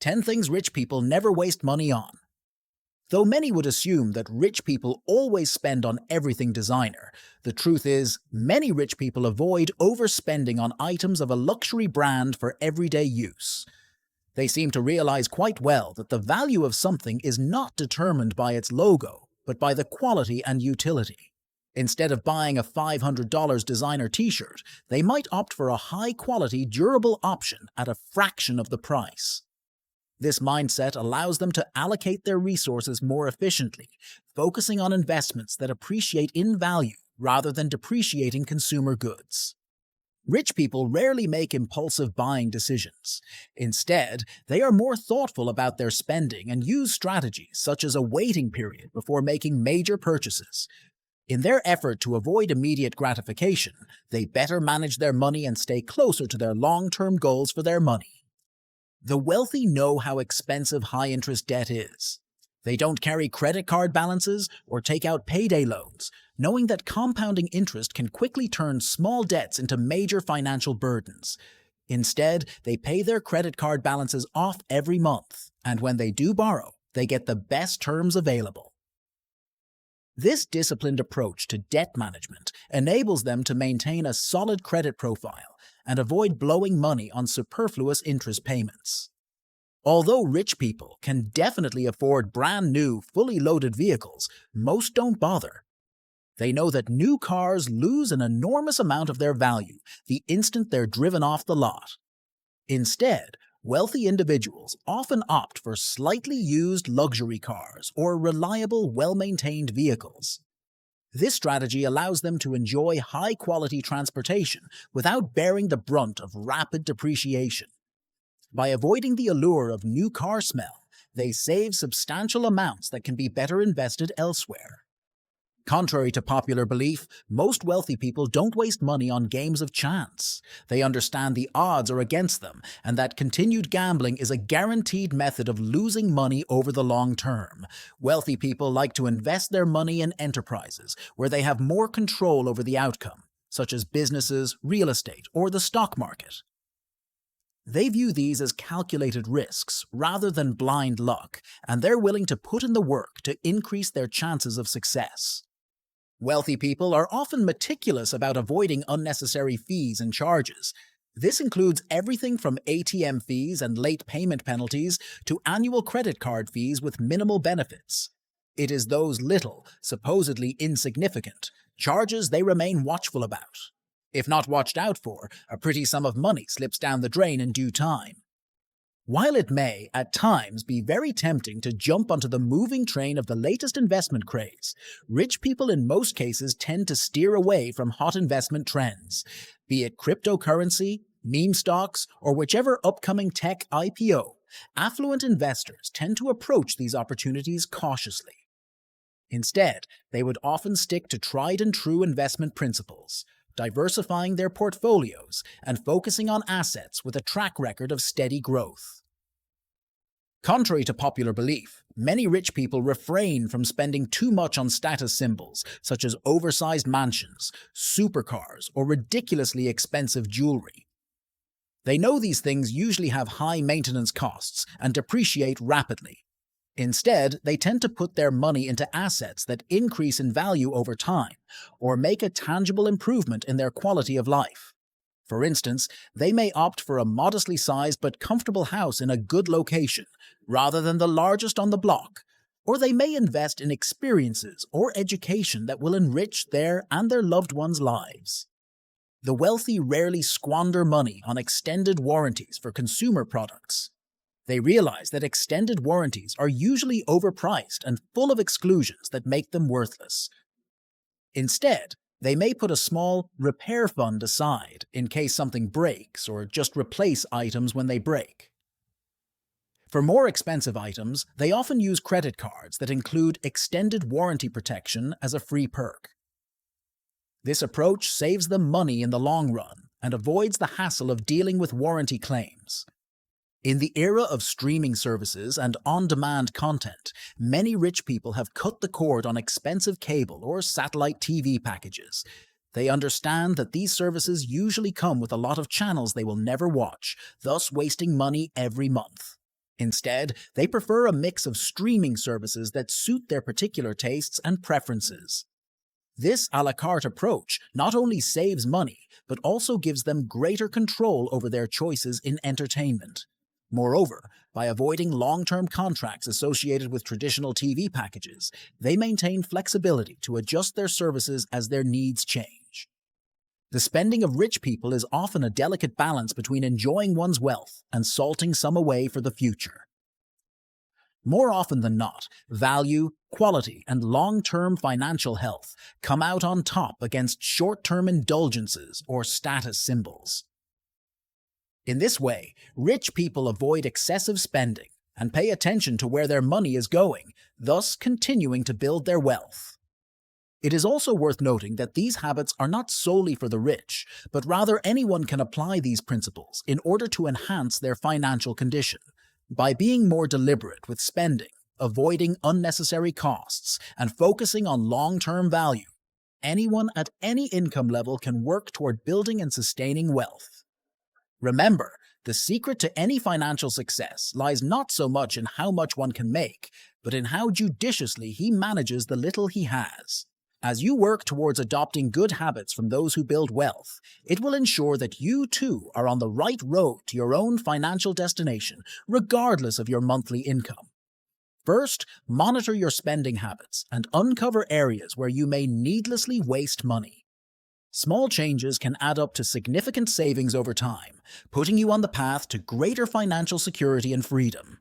10 things rich people never waste money on. Though many would assume that rich people always spend on everything designer, the truth is, many rich people avoid overspending on items of a luxury brand for everyday use. They seem to realize quite well that the value of something is not determined by its logo, but by the quality and utility. Instead of buying a $500 designer t-shirt, they might opt for a high-quality, durable option at a fraction of the price. This mindset allows them to allocate their resources more efficiently, focusing on investments that appreciate in value rather than depreciating consumer goods. Rich people rarely make impulsive buying decisions. Instead, they are more thoughtful about their spending and use strategies such as a waiting period before making major purchases. In their effort to avoid immediate gratification, they better manage their money and stay closer to their long-term goals for their money. The wealthy know how expensive high-interest debt is. They don't carry credit card balances or take out payday loans, knowing that compounding interest can quickly turn small debts into major financial burdens. Instead, they pay their credit card balances off every month, and when they do borrow, they get the best terms available. This disciplined approach to debt management enables them to maintain a solid credit profile and avoid blowing money on superfluous interest payments. Although rich people can definitely afford brand new, fully loaded vehicles, most don't bother. They know that new cars lose an enormous amount of their value the instant they're driven off the lot. Instead, wealthy individuals often opt for slightly used luxury cars or reliable, well-maintained vehicles. This strategy allows them to enjoy high-quality transportation without bearing the brunt of rapid depreciation. By avoiding the allure of new car smell, they save substantial amounts that can be better invested elsewhere. Contrary to popular belief, most wealthy people don't waste money on games of chance. They understand the odds are against them and that continued gambling is a guaranteed method of losing money over the long term. Wealthy people like to invest their money in enterprises where they have more control over the outcome, such as businesses, real estate, or the stock market. They view these as calculated risks rather than blind luck, and they're willing to put in the work to increase their chances of success. Wealthy people are often meticulous about avoiding unnecessary fees and charges. This includes everything from ATM fees and late payment penalties to annual credit card fees with minimal benefits. It is those little, supposedly insignificant, charges they remain watchful about. If not watched out for, a pretty sum of money slips down the drain in due time. While it may, at times, be very tempting to jump onto the moving train of the latest investment craze, rich people in most cases tend to steer away from hot investment trends, be it cryptocurrency, meme stocks, or whichever upcoming tech IPO. Affluent investors tend to approach these opportunities cautiously. Instead, they would often stick to tried-and-true investment principles, diversifying their portfolios and focusing on assets with a track record of steady growth. Contrary to popular belief, many rich people refrain from spending too much on status symbols such as oversized mansions, supercars, or ridiculously expensive jewelry. They know these things usually have high maintenance costs and depreciate rapidly. Instead, they tend to put their money into assets that increase in value over time or make a tangible improvement in their quality of life. For instance, they may opt for a modestly sized but comfortable house in a good location rather than the largest on the block, or they may invest in experiences or education that will enrich their and their loved ones' lives. The wealthy rarely squander money on extended warranties for consumer products. They realize that extended warranties are usually overpriced and full of exclusions that make them worthless. Instead, they may put a small repair fund aside in case something breaks or just replace items when they break. For more expensive items, they often use credit cards that include extended warranty protection as a free perk. This approach saves them money in the long run and avoids the hassle of dealing with warranty claims. In the era of streaming services and on-demand content, many rich people have cut the cord on expensive cable or satellite TV packages. They understand that these services usually come with a lot of channels they will never watch, thus wasting money every month. Instead, they prefer a mix of streaming services that suit their particular tastes and preferences. This a la carte approach not only saves money, but also gives them greater control over their choices in entertainment. Moreover, by avoiding long-term contracts associated with traditional TV packages, they maintain flexibility to adjust their services as their needs change. The spending of rich people is often a delicate balance between enjoying one's wealth and salting some away for the future. More often than not, value, quality, and long-term financial health come out on top against short-term indulgences or status symbols. In this way, rich people avoid excessive spending and pay attention to where their money is going, thus continuing to build their wealth. It is also worth noting that these habits are not solely for the rich, but rather anyone can apply these principles in order to enhance their financial condition. By being more deliberate with spending, avoiding unnecessary costs, and focusing on long-term value, anyone at any income level can work toward building and sustaining wealth. Remember, the secret to any financial success lies not so much in how much one can make, but in how judiciously he manages the little he has. As you work towards adopting good habits from those who build wealth, it will ensure that you too are on the right road to your own financial destination, regardless of your monthly income. First, monitor your spending habits and uncover areas where you may needlessly waste money. Small changes can add up to significant savings over time, putting you on the path to greater financial security and freedom.